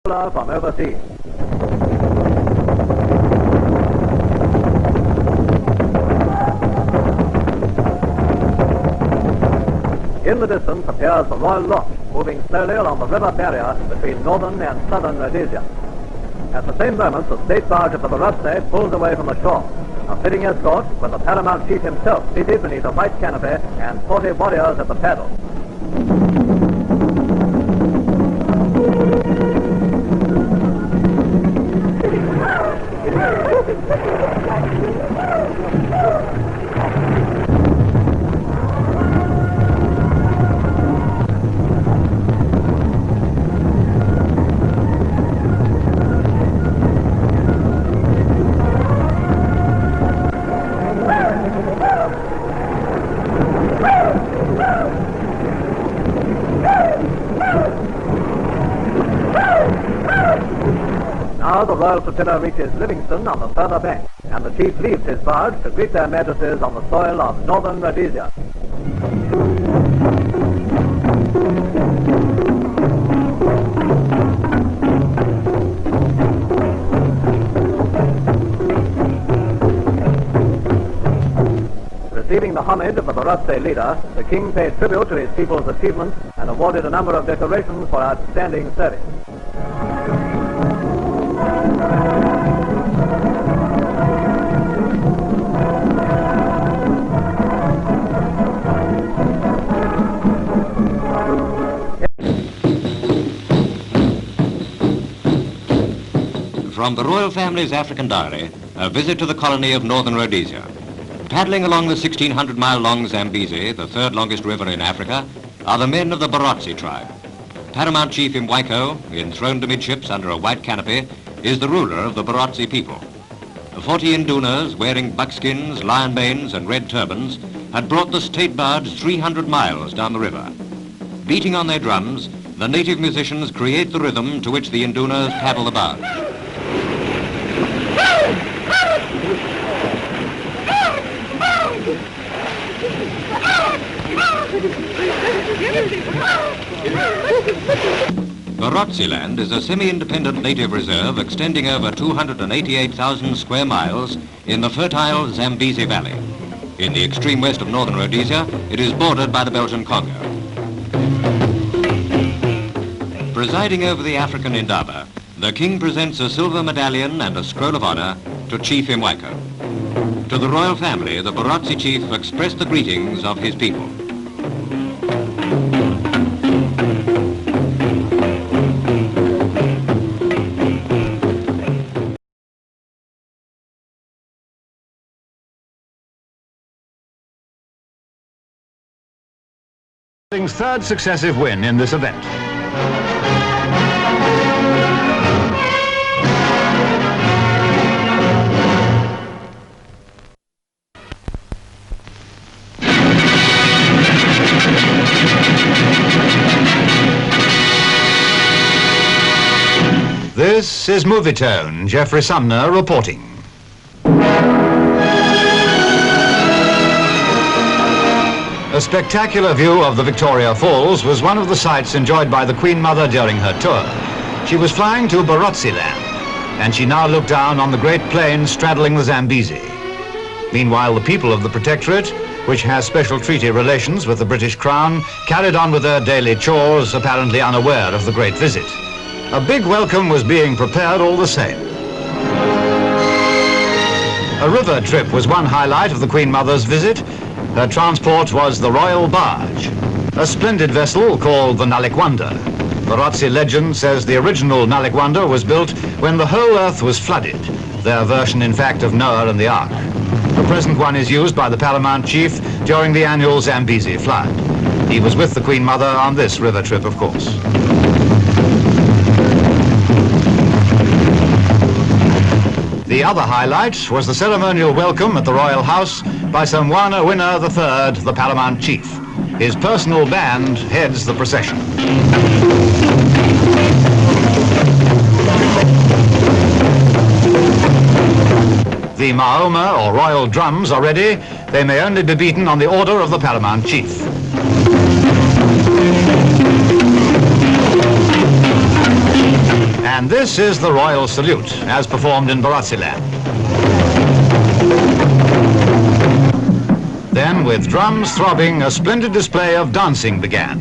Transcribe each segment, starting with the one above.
from overseas. In the distance appears the Royal Loch, moving slowly along the river barrier between Northern and Southern Rhodesia. At the same moment, the state barge of the Barotse pulls away from the shore, a fitting escort with the paramount chief himself seated beneath a white canopy and 40 warriors at the paddle. Now the Royal Flotilla reaches Livingston on the further bank, and the chief leaves his barge to greet their majesties on the soil of Northern Rhodesia. Receiving the homage of the Barotse leader, the king paid tribute to his people's achievements and awarded a number of decorations for outstanding service. From the royal family's African diary, a visit to the colony of Northern Rhodesia. Paddling along the 1,600-mile-long Zambezi, the third longest river in Africa, are the men of the Barotse tribe. Paramount Chief Imwaiko, enthroned amidships under a white canopy, is the ruler of the Barotse people. The 40 Indunas, wearing buckskins, lion manes, and red turbans, had brought the state barge 300 miles down the river. Beating on their drums, the native musicians create the rhythm to which the Indunas paddle the barge. Barotseland is a semi-independent native reserve extending over 288,000 square miles in the fertile Zambezi Valley. In the extreme west of Northern Rhodesia, it is bordered by the Belgian Congo. Presiding over the African Indaba, the king presents a silver medallion and a scroll of honor to Chief Imwaiko. To the royal family, the Barotse chief expressed the greetings of his people. Third successive win in this event. This is Movietone, Jeffrey Sumner reporting. A spectacular view of the Victoria Falls was one of the sights enjoyed by the Queen Mother during her tour. She was flying to Barotseland, and she now looked down on the great plain straddling the Zambezi. Meanwhile, the people of the Protectorate, which has special treaty relations with the British Crown, carried on with their daily chores, apparently unaware of the great visit. A big welcome was being prepared all the same. A river trip was one highlight of the Queen Mother's visit. Her transport was the Royal Barge, a splendid vessel called the Nalikwanda. Barotse legend says the original Nalikwanda was built when the whole earth was flooded, their version in fact of Noah and the Ark. The present one is used by the Paramount Chief during the annual Zambezi flood. He was with the Queen Mother on this river trip, of course. The other highlight was the ceremonial welcome at the Royal House by Samwana Winner III, the Paramount Chief. His personal band heads the procession. The Mahoma or royal drums are ready. They may only be beaten on the order of the Paramount Chief. And this is the royal salute, as performed in Barotseland. Then, with drums throbbing, a splendid display of dancing began.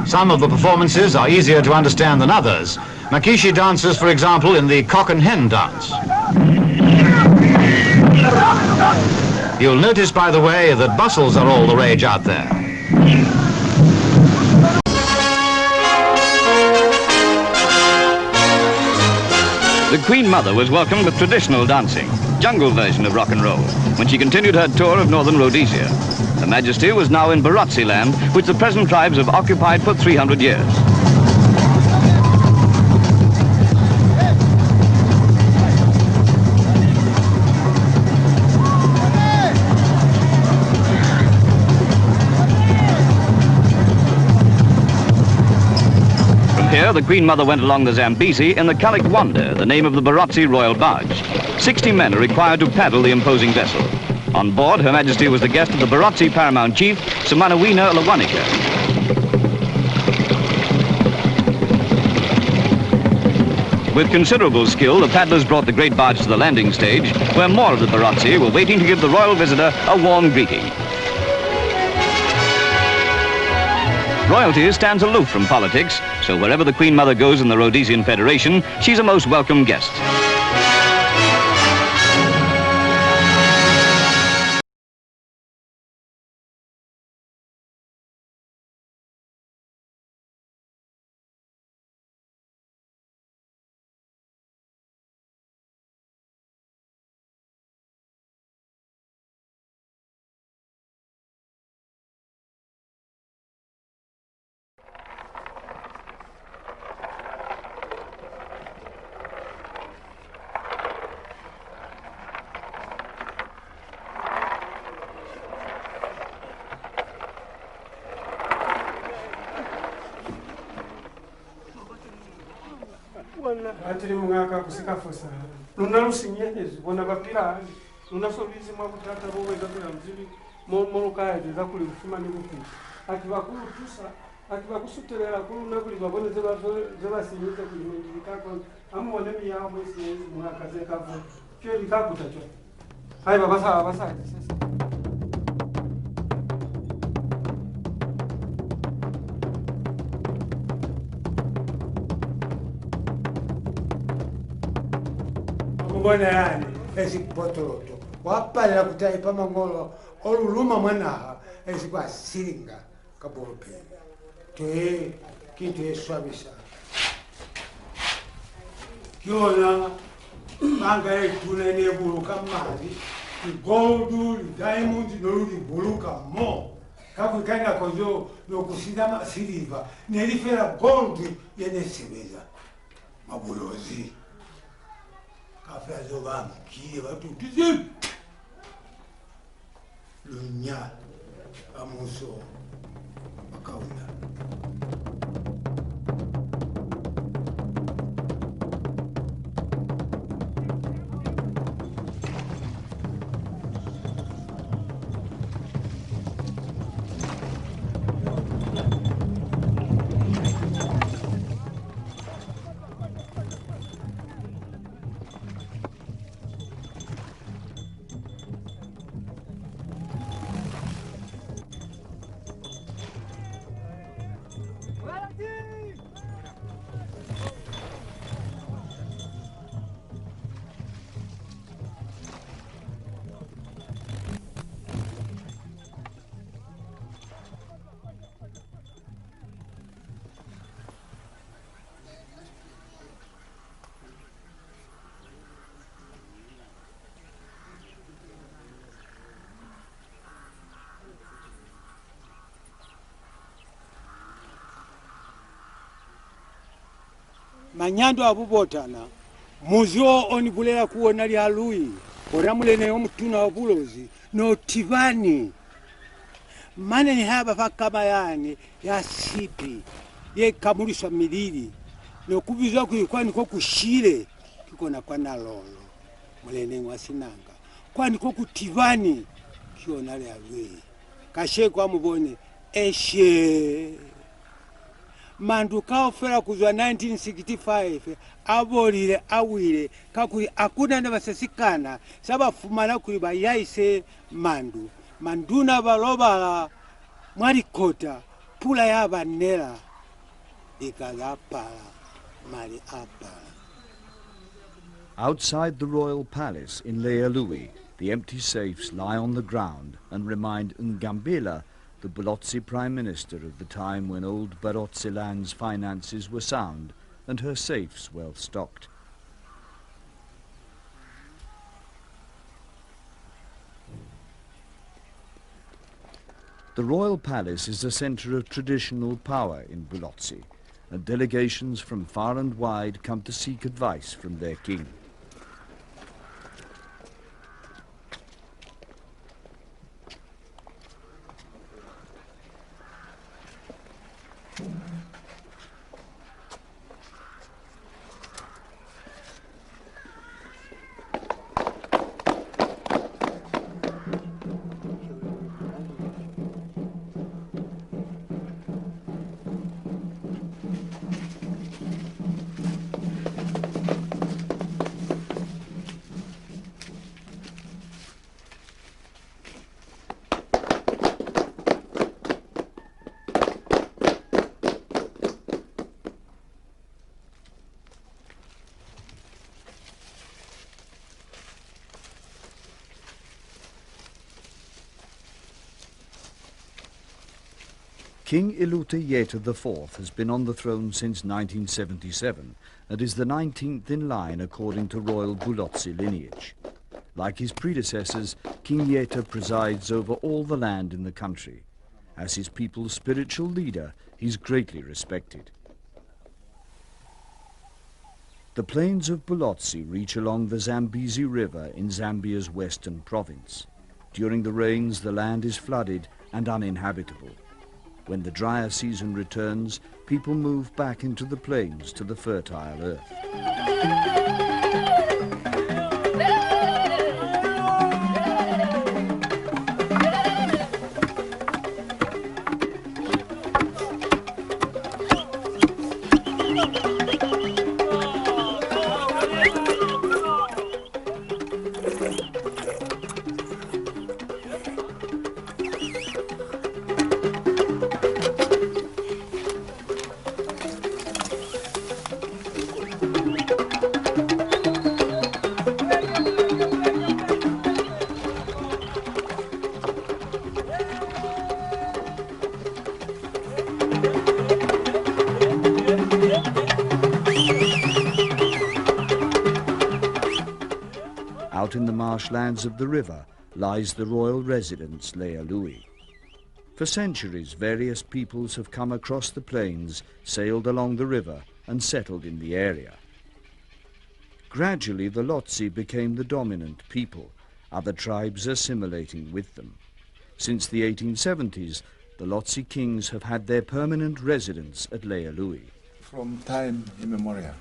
Some of the performances are easier to understand than others. Makishi dances, for example, in the cock and hen dance. You'll notice, by the way, that bustles are all the rage out there. The Queen Mother was welcomed with traditional dancing, jungle version of rock and roll, when she continued her tour of Northern Rhodesia. Her Majesty was now in Barotseland, which the present tribes have occupied for 300 years. From here, the Queen Mother went along the Zambezi in the Kuomboka, the name of the Barotse Royal Barge. 60 men are required to paddle the imposing vessel. On board, Her Majesty was the guest of the Barotse Paramount Chief, Samanawina Lawanika. With considerable skill, the paddlers brought the great barge to the landing stage, where more of the Barotse were waiting to give the royal visitor a warm greeting. Royalty stands aloof from politics, so wherever the Queen Mother goes in the Rhodesian Federation, she's a most welcome guest. Antiri mungaka kusika fosa. Luna lusinyezi bona bapira. Luna sobizi mwakutata bowe kapira mzibi molukaye zakuli kufima ni kufi. Akibakulu tusa, akibakusuterera kulu nakuli babone zeba sinyiza kulimendikako. Amone miyabo isiyezi mungaka zekavu. Kyo likakuta cho. Hai babasa. Mbona yani esipotoloto wapala kutaipa mangolo oluluma mwanaha esikwa siringa kabolope te kintu eswabisa kiona manga etunene buluka mali gold diamond noluli buluka mo kakukanga kozo nokusida silver nelifera gold yenesebeza mabulozi Kafazo bam, qui va tout dire. Le nya à mon sort, Makauna. Manyando abubotana muzio onibulela kuona lya lui oramulene omutuna obulozi no tivani mane ni haba fakama yani ya sipi ye kamuliswa milili no kubizwa kuikwani ko kushire kiko na kwa nalolo mulene wasinanga kwani kokutivani kiona lyawe kashekwa mubone eshe mandu kaofera kuzwa 1965 abolile awile kakuli akuna ne basesikana sabafumana kuli bayaise manduna baloba mwalikota pula yabanela ikalapala mali apala. Outside the royal palace in Lealui, the empty safes lie on the ground and remind Ngambila, the Barotse Prime Minister of the time when old Barotseland's finances were sound and her safes well stocked. The royal palace is a centre of traditional power in Barotse, and delegations from far and wide come to seek advice from their king. King Ilute Yeta IV has been on the throne since 1977 and is the 19th in line according to royal Barotse lineage. Like his predecessors, King Yeta presides over all the land in the country. As his people's spiritual leader, he's greatly respected. The plains of Barotse reach along the Zambezi River in Zambia's western province. During the rains, the land is flooded and uninhabitable. When the drier season returns, people move back into the plains to the fertile earth. Out in the marshlands of the river lies the royal residence Lealui. For centuries, various peoples have come across the plains, sailed along the river and settled in the area. Gradually, the Lotse became the dominant people, other tribes assimilating with them. Since the 1870s, the Lotse kings have had their permanent residence at Lealui. From time immemorial,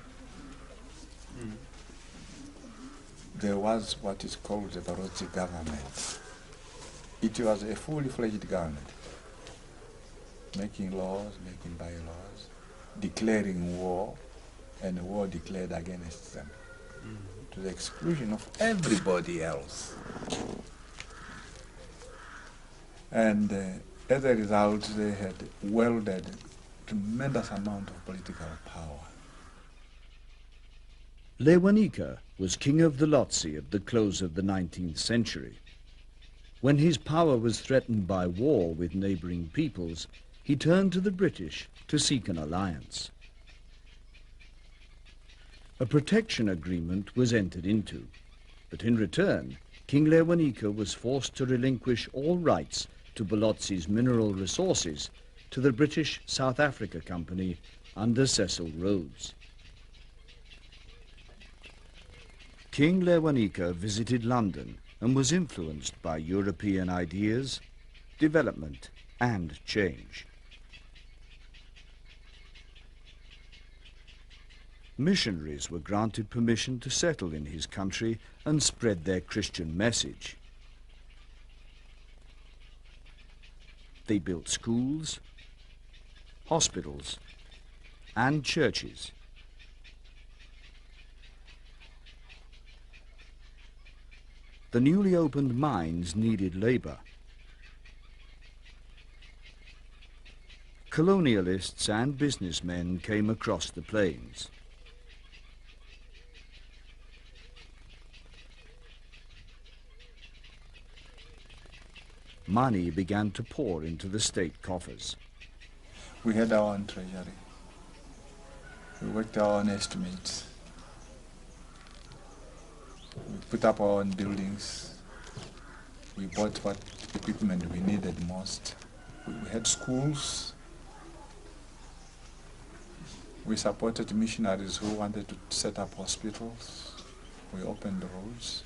there was what is called the Barotse government. It was a fully fledged government, making laws, making bylaws, declaring war, and war declared against them, to the exclusion of everybody else. And as a result, they had wielded tremendous amount of political power. Lewanika was king of the Lotse at the close of the 19th century. When his power was threatened by war with neighbouring peoples, he turned to the British to seek an alliance. A protection agreement was entered into, but in return, King Lewanika was forced to relinquish all rights to Barotse's mineral resources to the British South Africa Company under Cecil Rhodes. King Lewanika visited London and was influenced by European ideas, development and change. Missionaries were granted permission to settle in his country and spread their Christian message. They built schools, hospitals, and churches. The newly opened mines needed labour. Colonialists and businessmen came across the plains. Money began to pour into the state coffers. We had our own treasury. We worked our own estimates. We put up our own buildings. We bought what equipment we needed most. We had schools. We supported missionaries who wanted to set up hospitals. We opened roads.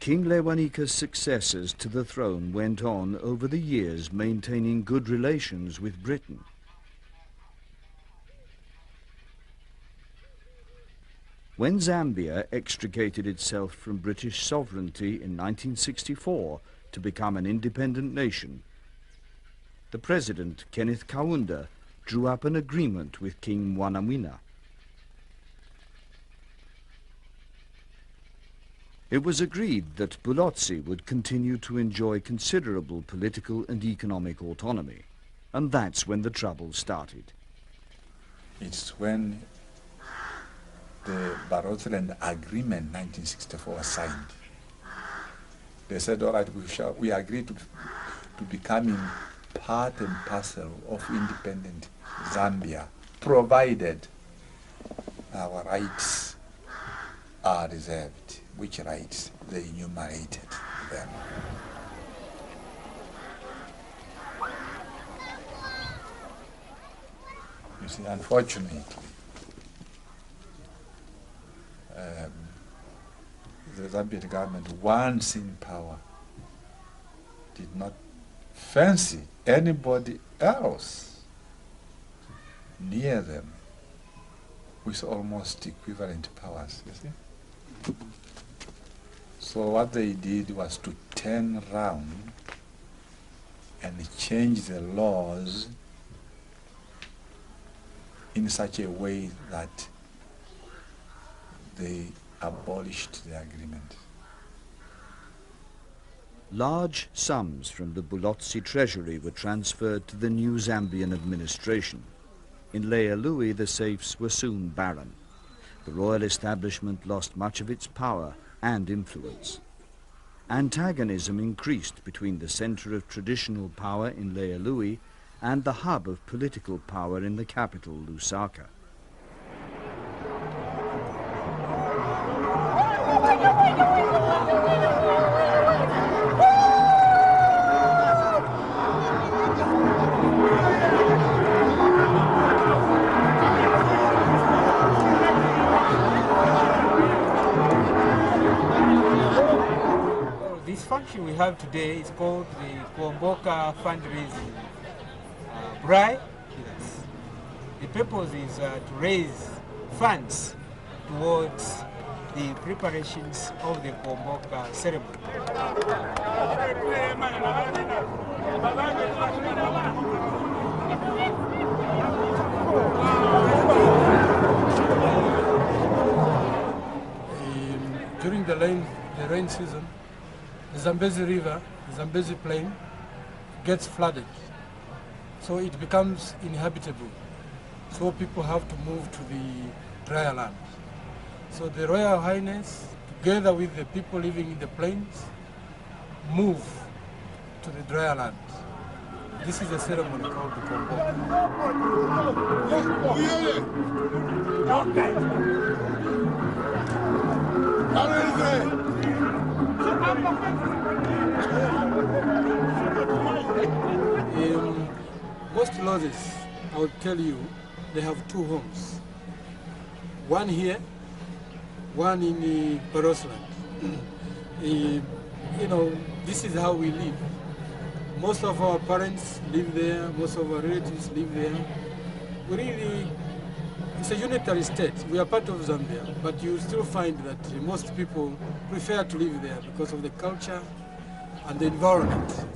King Lewanika's successors to the throne went on over the years maintaining good relations with Britain. When Zambia extricated itself from British sovereignty in 1964 to become an independent nation, the president, Kenneth Kaunda, drew up an agreement with King Mwanamwina. It was agreed that Barotse would continue to enjoy considerable political and economic autonomy, and that's when the trouble started. It's when the Barotseland Agreement 1964 was signed. They said, all right, we agree to becoming part and parcel of independent Zambia, provided our rights are reserved, which rights they enumerated them. You see, unfortunately, the Zambian government, once in power, did not fancy anybody else near them with almost equivalent powers, you see. So what they did was to turn around and change the laws in such a way that they abolished the agreement. Large sums from the Barotse treasury were transferred to the new Zambian administration. In Lealui, the safes were soon barren. The royal establishment lost much of its power and influence. Antagonism increased between the center of traditional power in Lealui and the hub of political power in the capital, Lusaka. This function we have today is called the Kuomboka fundraising drive. Yes. The purpose is to raise funds towards the preparations of the Kuomboka ceremony. During the rain season, the Zambezi River, the Zambezi Plain, gets flooded. So it becomes inhabitable. So people have to move to the drier land. So the Royal Highness, together with the people living in the plains, move to the drier land. This is a ceremony called the Kuomboka. In most lodges, I would tell you, they have two homes. One here, one in Barotseland. This is how we live. Most of our parents live there, most of our relatives live there. We really it's a unitary state. We are part of Zambia, but you still find that most people prefer to live there because of the culture and the environment.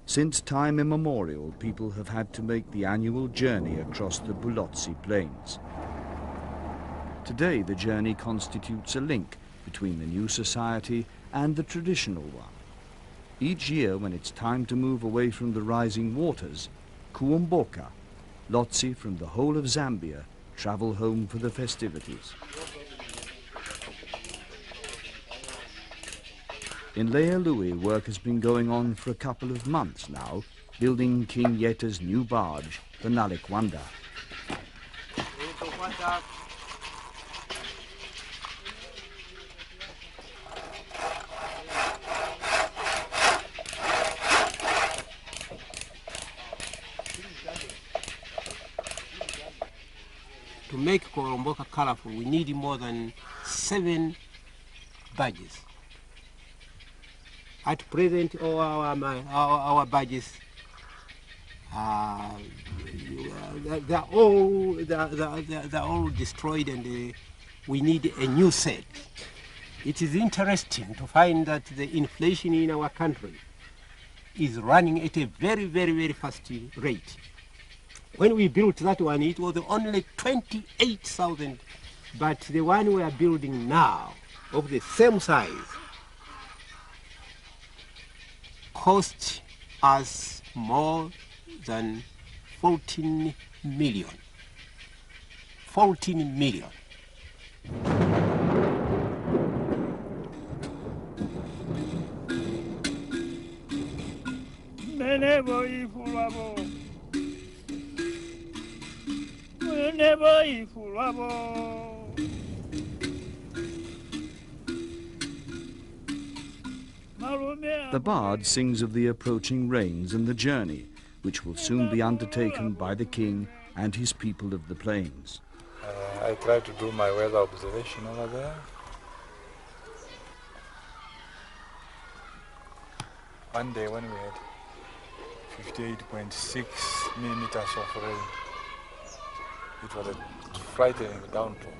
Since time immemorial, people have had to make the annual journey across the Barotse Plains. Today, the journey constitutes a link between the new society and the traditional one. Each year, when it's time to move away from the rising waters, Kuomboka, Lotse from the whole of Zambia, travel home for the festivities. In Lealui, work has been going on for a couple of months now, building King Yeta's new barge, the Nalikwanda. To make Kuomboka colorful, we need more than 7 barges. At present, all our barges, they're all destroyed, and we need a new set. It is interesting to find that the inflation in our country is running at a very, very, very fast rate. When we built that one, it was only 28,000, but the one we are building now, of the same size, cost us more than 14 million. 14 million. The bard sings of the approaching rains and the journey, which will soon be undertaken by the king and his people of the plains. I try to do my weather observation over there. One day when we had 58.6 millimeters of rain, it was a frightening downpour.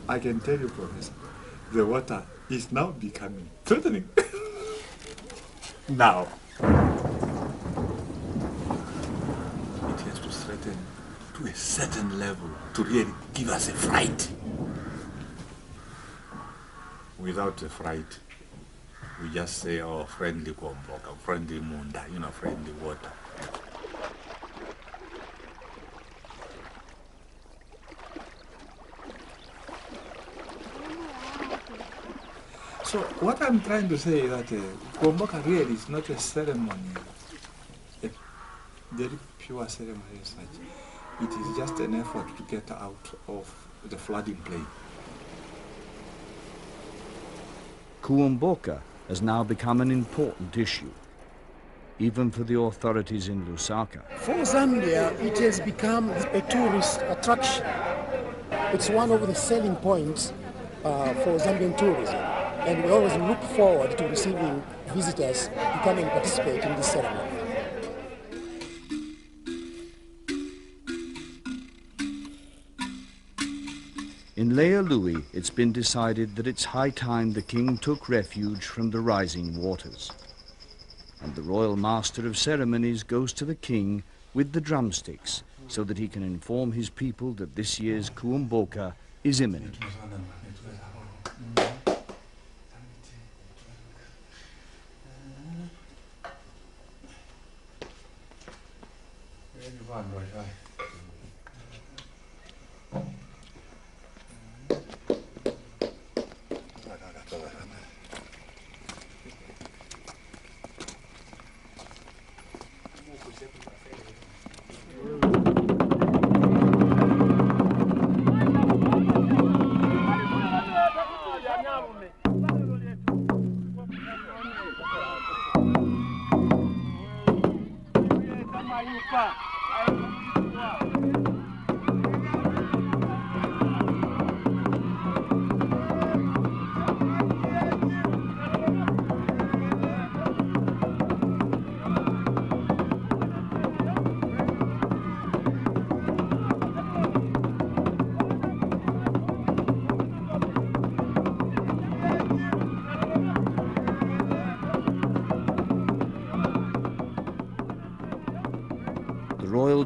I can tell you, Professor, the water is now becoming threatening. Now. It has to threaten to a certain level to really give us a fright. Without a fright, we just say, oh, friendly Kuomboka, friendly Munda, friendly water. So what I'm trying to say is that Kuomboka really is not a ceremony, a very pure ceremony as such. It is just an effort to get out of the flooding plain. Kuomboka has now become an important issue, even for the authorities in Lusaka. For Zambia, it has become a tourist attraction. It's one of the selling points for Zambian tourism, and we always look forward to receiving visitors to come and participate in this ceremony. In Lealui, it's been decided that it's high time the king took refuge from the rising waters. And the royal master of ceremonies goes to the king with the drumsticks so that he can inform his people that this year's Kuomboka is imminent.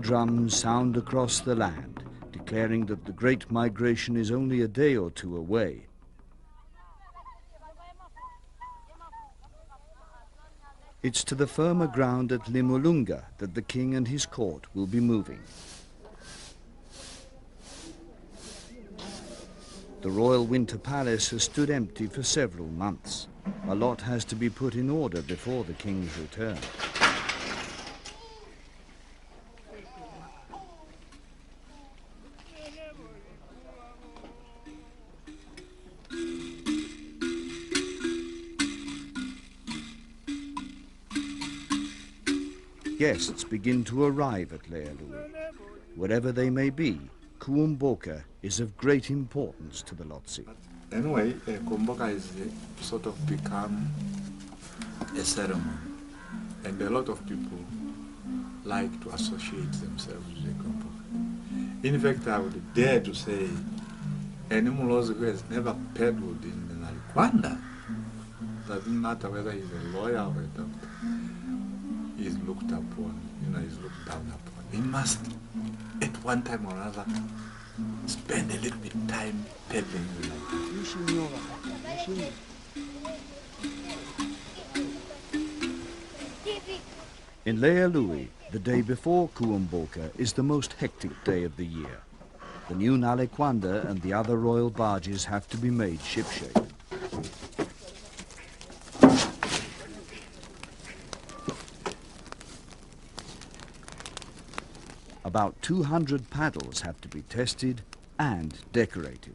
drums sound across the land, declaring that the great migration is only a day or two away. It's to the firmer ground at Limulunga that the king and his court will be moving. The Royal Winter Palace has stood empty for several months. A lot has to be put in order before the king's return. Guests begin to arrive at Lealui. Wherever they may be, Kuomboka is of great importance to the Lotse. Anyway, Kuomboka is sort of become a ceremony, and a lot of people like to associate themselves with the Kuomboka. In fact, I would dare to say any Mlozi who has never paddled in the Nalikwanda, doesn't matter whether he's a lawyer or a doctor, is looked upon, is looked down upon. He must, at one time or another, spend a little bit of time peddling. In Lealui, the day before Kuomboka is the most hectic day of the year. The new Nalekwanda and the other royal barges have to be made shipshape. About 200 paddles have to be tested and decorated.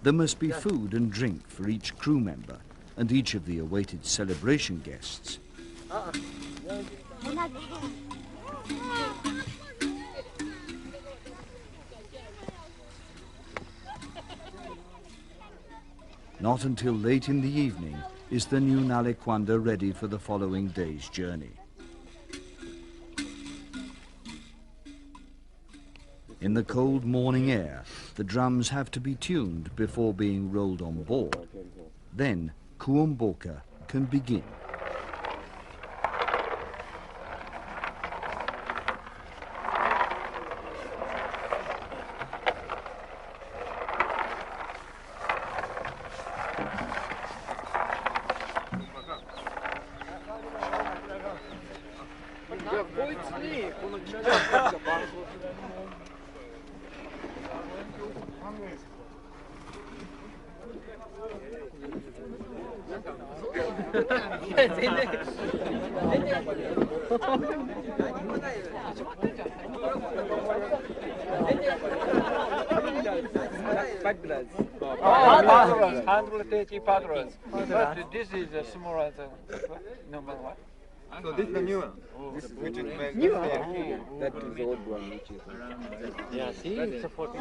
There must be food and drink for each crew member and each of the awaited celebration guests. Not until late in the evening is the new Nalekwanda ready for the following day's journey. In the cold morning air, the drums have to be tuned before being rolled on board. Then Kuomboka can begin. But this is a smaller than number one. So this is the new one. This which is made New there. one. That is the old one, which is. Yeah, see, it's a 14.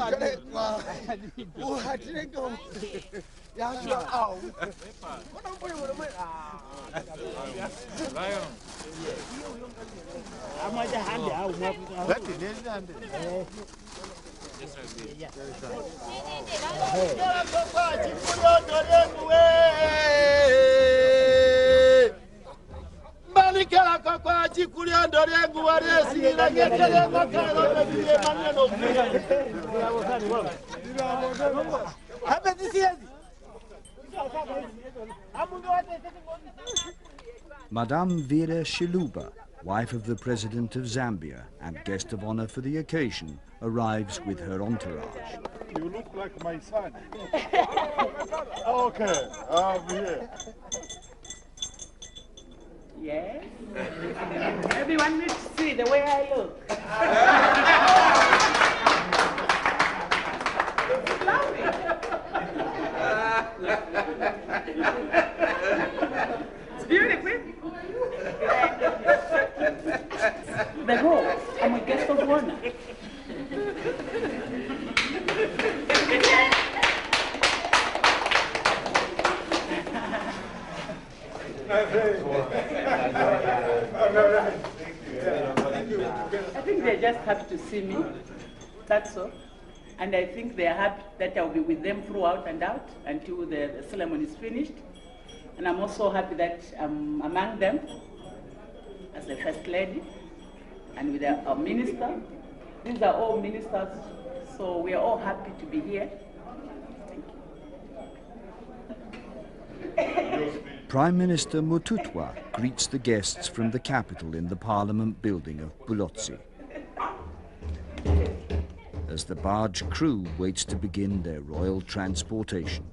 Madame Vera Shiluba, wife of the President of Zambia and guest of honor for the occasion, arrives with her entourage. You look like my son. Okay, I'm here. Yes? Everyone needs to see the way I look. It's lovely. It's beautiful. The role, I'm a guest of honor. I think they're just happy to see me, that's all. And I think they're happy that I'll be with them throughout and out until the ceremony is finished. And I'm also happy that I'm among them as the First Lady, and with our minister. These are all ministers, so we are all happy to be here. Thank you. Prime Minister Mututwa greets the guests from the capital in the Parliament building of Barotse, as the barge crew waits to begin their royal transportation.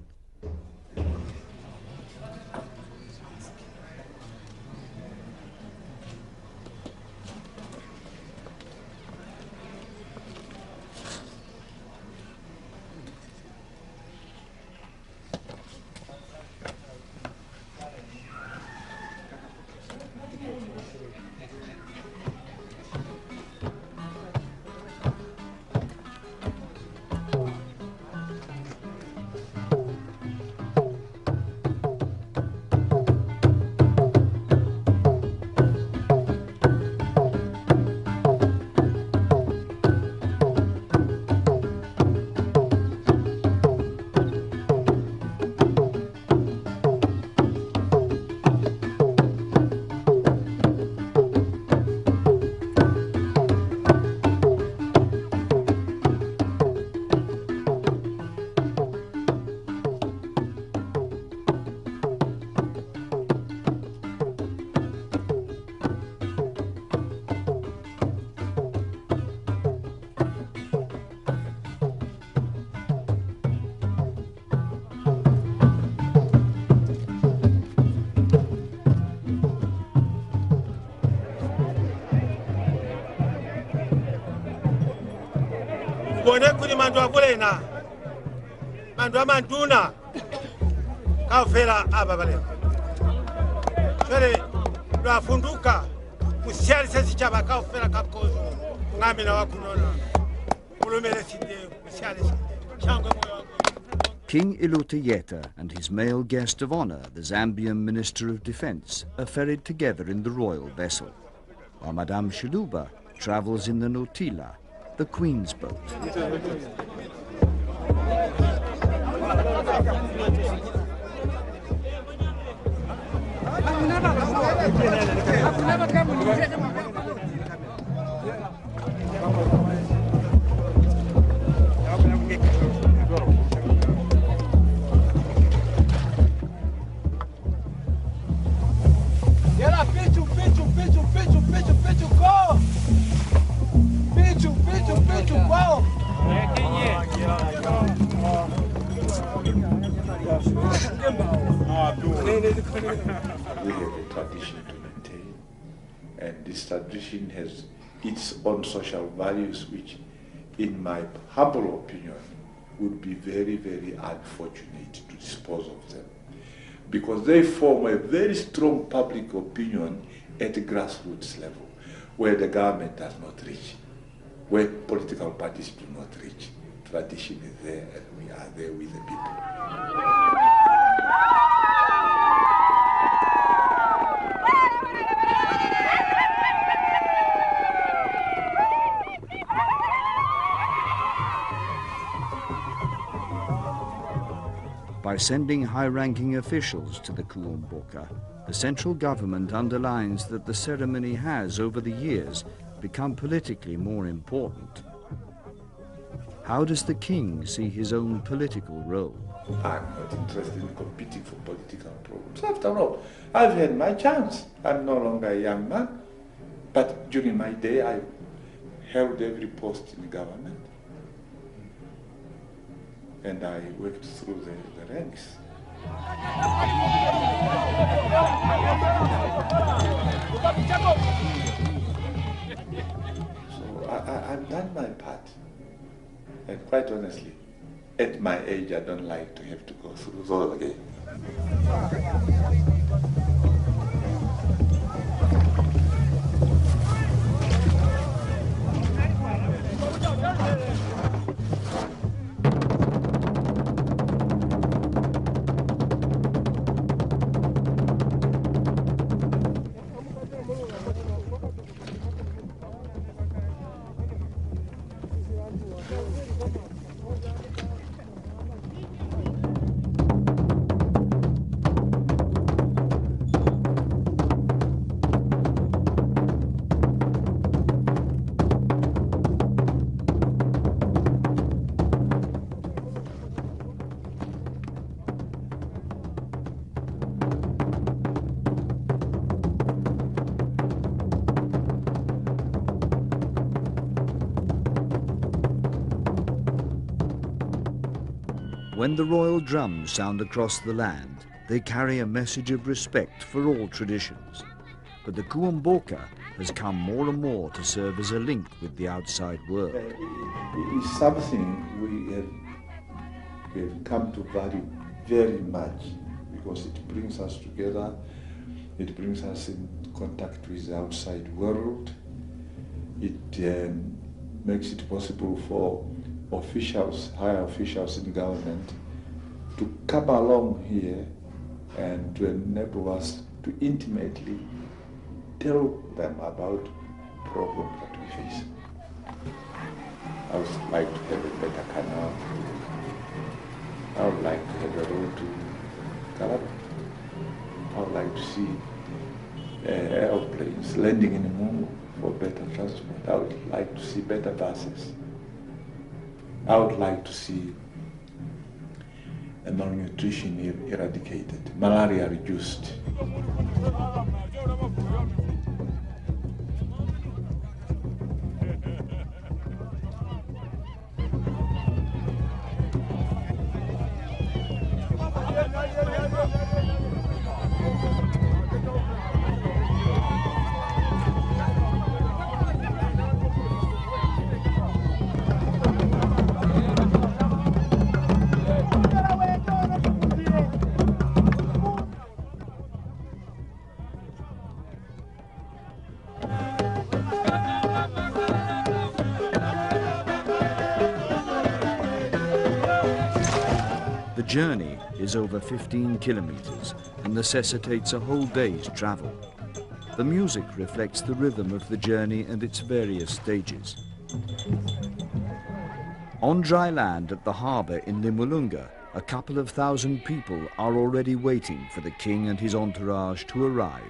Kuni mandu akulena mandu amanduna kaufera aba baleo fere lwafunduka kusyali sesi chaba kaufera kakozo ngamina wakunona ulumele sinde kusyali changwe moyo wako. King Ilute Yeta and his male guest of honor, the Zambian Minister of Defense, are ferried together in the royal vessel, while Madame Shaluba travels in the Notila, the Queen's boat. We have a tradition to maintain, and this tradition has its own social values which, in my humble opinion, would be very, very unfortunate to dispose of them, because they form a very strong public opinion at the grassroots level, where the government does not reach, where political parties do not reach. Tradition is there, and we are there with the people. By sending high-ranking officials to the Kuomboka, the central government underlines that the ceremony has, over the years, become politically more important. How does the king see his own political role? I'm not interested in competing for political programs. After all, I've had my chance. I'm no longer a young man. But during my day, I held every post in the government. And I worked through the ranks. So I've done my part. And quite honestly, at my age, I don't like to have to go through those again. When the royal drums sound across the land, they carry a message of respect for all traditions. But the Kuomboka has come more and more to serve as a link with the outside world. It's something we have come to value very much because it brings us together, it brings us in contact with the outside world, it makes it possible for officials, higher officials in government to come along here and to enable us to intimately tell them about problems that we face. I would like to have a better canal. I would like to have a road to Calabar. I would like to see airplanes landing in the moon for better transport. I would like to see better buses. I would like to see malnutrition eradicated, malaria reduced. The journey is over 15 kilometers and necessitates a whole day's travel. The music reflects the rhythm of the journey and its various stages. On dry land at the harbour in Limulunga, a couple of thousand people are already waiting for the king and his entourage to arrive.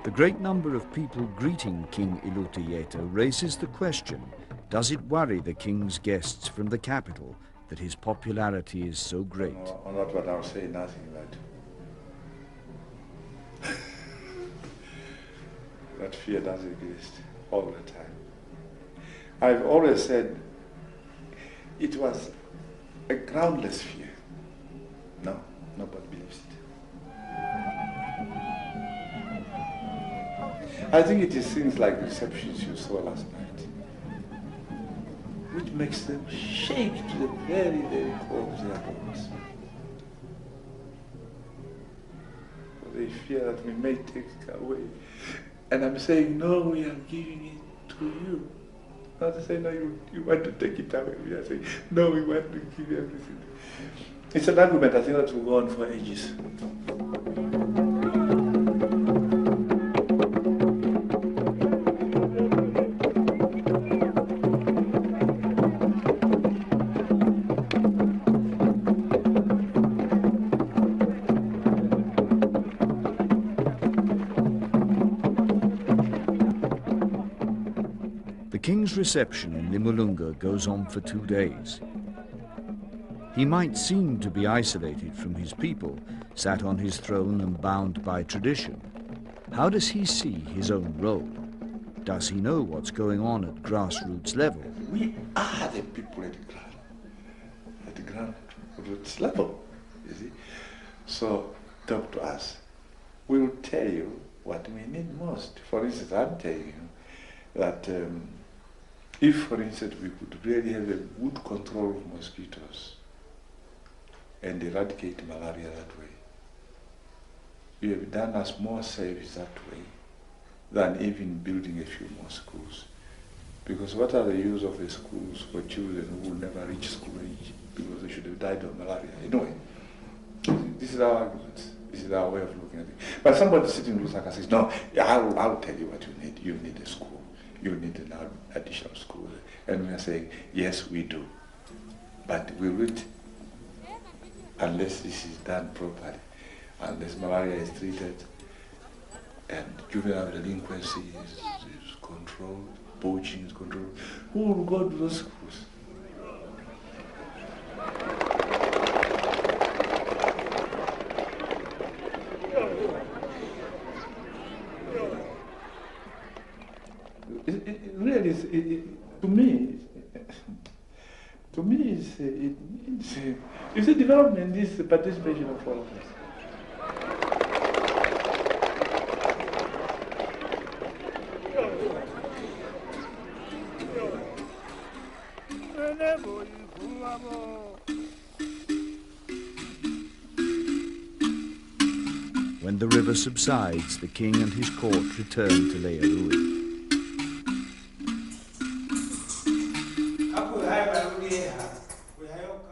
The great number of people greeting King Ilutiyeta raises the question, does it worry the king's guests from the capital that his popularity is so great? No, not what I'll say, nothing that. That fear does exist all the time. I've always said it was a groundless fear. No, nobody believes it. I think it is things like the receptions you saw last night, which makes them shake to the very, very core of their bones. They fear that we may take it away. And I'm saying, no, we are giving it to you. Not to say, no, you want to take it away. We are saying, no, we want to give you everything. It's an argument, I think, that will go on for ages. king's reception in Limulunga goes on for 2 days. He might seem to be isolated from his people, sat on his throne and bound by tradition. How does he see his own role? Does he know what's going on at grassroots level? We are the people at the grassroots level, you see. So talk to us. We will tell you what we need most. For instance, I'm telling you that if, for instance, we could really have a good control of mosquitoes and eradicate malaria that way, we have done us more service that way than even building a few more schools. Because what are the use of the schools for children who will never reach school age because they should have died of malaria? Anyway, this is our argument. This is our way of looking at it. But somebody sitting in Lusaka says, no, I'll tell you what you need. You need a school. You need an additional school. And we are saying, yes, we do. But we will, unless this is done properly, unless malaria is treated, and juvenile delinquency is controlled, poaching is controlled, who will go to those schools? To me, it's a development, this participation of all of us. When the river subsides, the king and his court return to Lealui.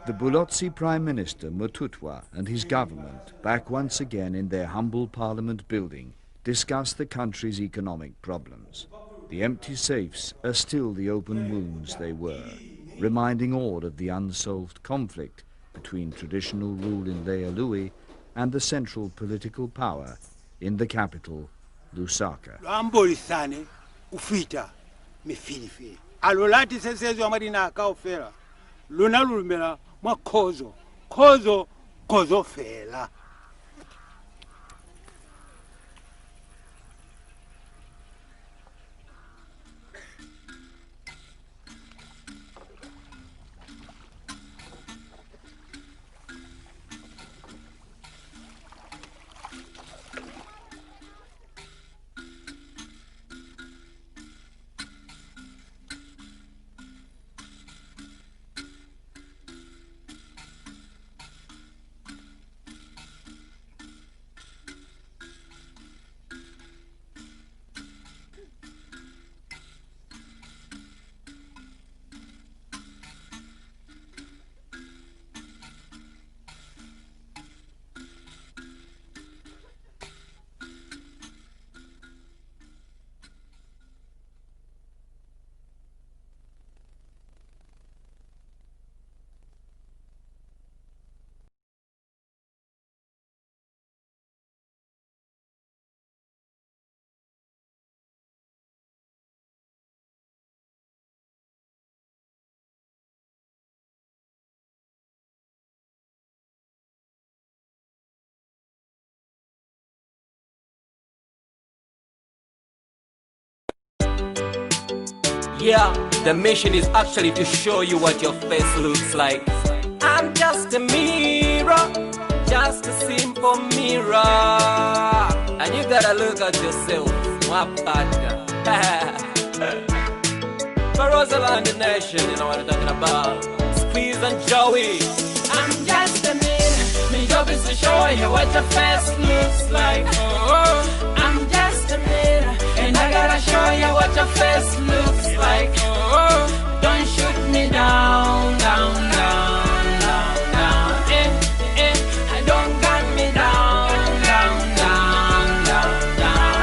The Barotse Prime Minister Mututwa and his government, back once again in their humble parliament building, discuss the country's economic problems. The empty safes are still the open wounds they were, reminding all of the unsolved conflict between traditional rule in Lealui and the central political power in the capital, Lusaka. Lwambolisane ufita mifilifili. Alolati sesezi wa marina akaofera. Luna lumela mwa kozo fela. Yeah, the mission is actually to show you what your face looks like. I'm just a mirror, just a simple mirror. And you gotta look at yourself, Barotseland nation, you know what I'm talking about. Squeeze and Joey. I'm just a mirror, my job is to show you what your face looks like. Oh, I'm just a mirror, and I gotta show you what your face looks like. Oh, don't shoot me down, down, down, down, down. Don't gun me down, down, down, down, down.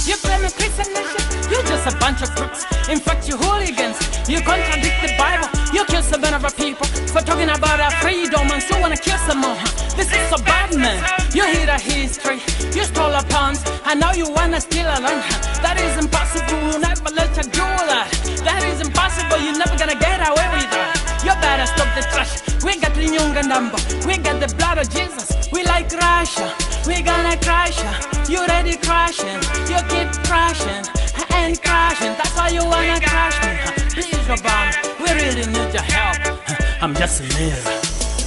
You claim a Christian nation, you're just a bunch of crooks. In fact, you hooligans, you contradict the Bible. You kill some of our people for talking about our freedom and still wanna kill some more. This is so bad, man. You hate our history, you stole our pounds, and now know you wanna steal a land. That is impossible, we'll never let you do that. That is impossible, you're never gonna get away with that. You better stop the trash. We got the Nyunga number, we got the blood of Jesus. We like Russia, we gonna crash ya. You ready crashing, you keep crashing and crashing. That's why you wanna crash me. Please, Obama, we really need your help. I'm just a man.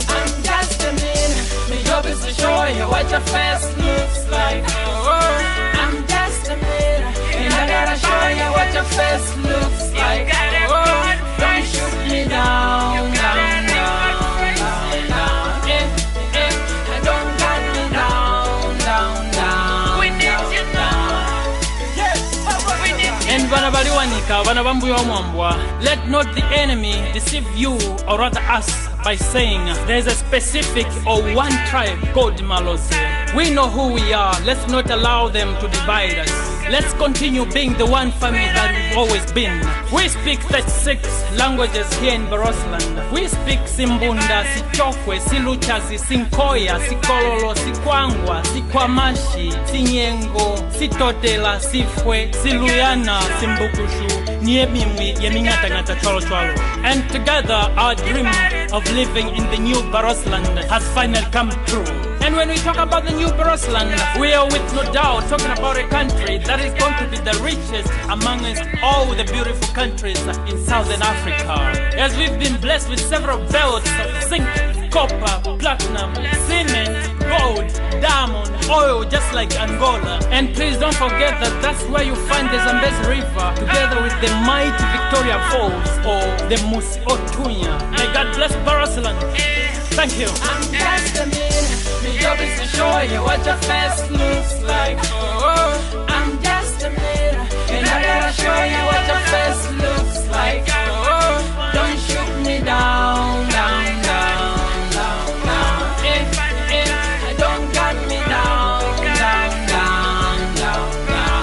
I'm just a man. My job is to show you what your face looks like. I'm just a man, and I gotta show you what your face looks like. Don't shoot me down, down, down, down, down. Don't cut me down, down, down. We need you now. Yes, we need you. And vanabaliwanika, vanabambuya omwambwa. Let not the enemy deceive you, or rather us, by saying there's a specific or one tribe called Barotse. We know who we are. Let's not allow them to divide us. Let's continue being the one family that we've always been. We speak 36 languages here in Barotseland. We speak Simbunda, Sichokwe, Siluchazi, Sinkoya, Sikololo, Sikwangwa, Sikwamashi, Sinyengo, Sitotela, Sifwe, Siluyana, Simbukushu, Niemimwi, Yemingatangata Cholo Cholo. And together our dream of living in the new Barotseland has finally come true. And when we talk about the new Barotseland, we are with no doubt talking about a country that is going to be the richest amongst all the beautiful countries in Southern Africa. As we've been blessed with several belts of zinc, copper, platinum, cement, gold, diamond, oil, just like Angola. And please don't forget that that's where you find the Zambezi River, together with the mighty Victoria Falls, or the Musi Otunya. May God bless Barotseland. Thank you. I'm just a man. My job is to show you what your face looks like. I'm just a man, and I gotta show you what your face looks like. Don't shoot me down, down, down, down, down. Don't cut me down, down, down, down, down.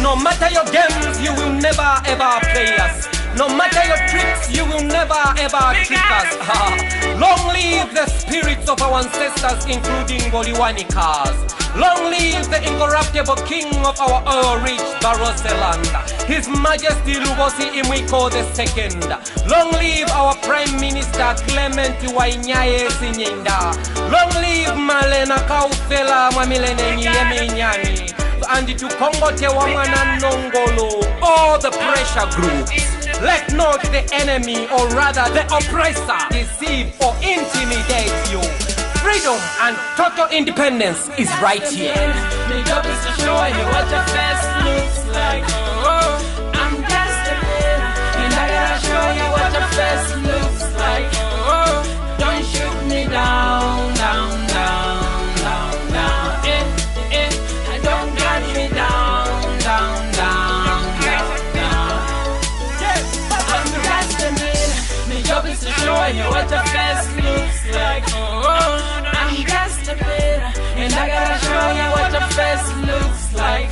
No matter your games, you will never ever play us. No matter your tricks, you will never ever trick us. Long live the spirits of our ancestors, including Goliwanikas. Long live the incorruptible king of our oil-rich Barotseland, His Majesty Lubosi Imwiko II. Long live our Prime Minister Clement Wainyaye Sinyinda. Long live Malena Kaufela Mwamilene Nyemi. And to Congo Tewamana Nongolo, all the pressure groups. Let not the enemy, or rather the oppressor, deceive or intimidate you. Freedom and total independence is right here. My job is to show you what your face looks like. I'm just a man, and I gotta show you what your face looks like. Don't shoot me down, down, down, down, down. Don't cut me down, down, down, down, down. I'm just a man. My job is to show you what your face looks like. I'm just a man, and I gotta show you what your face looks like.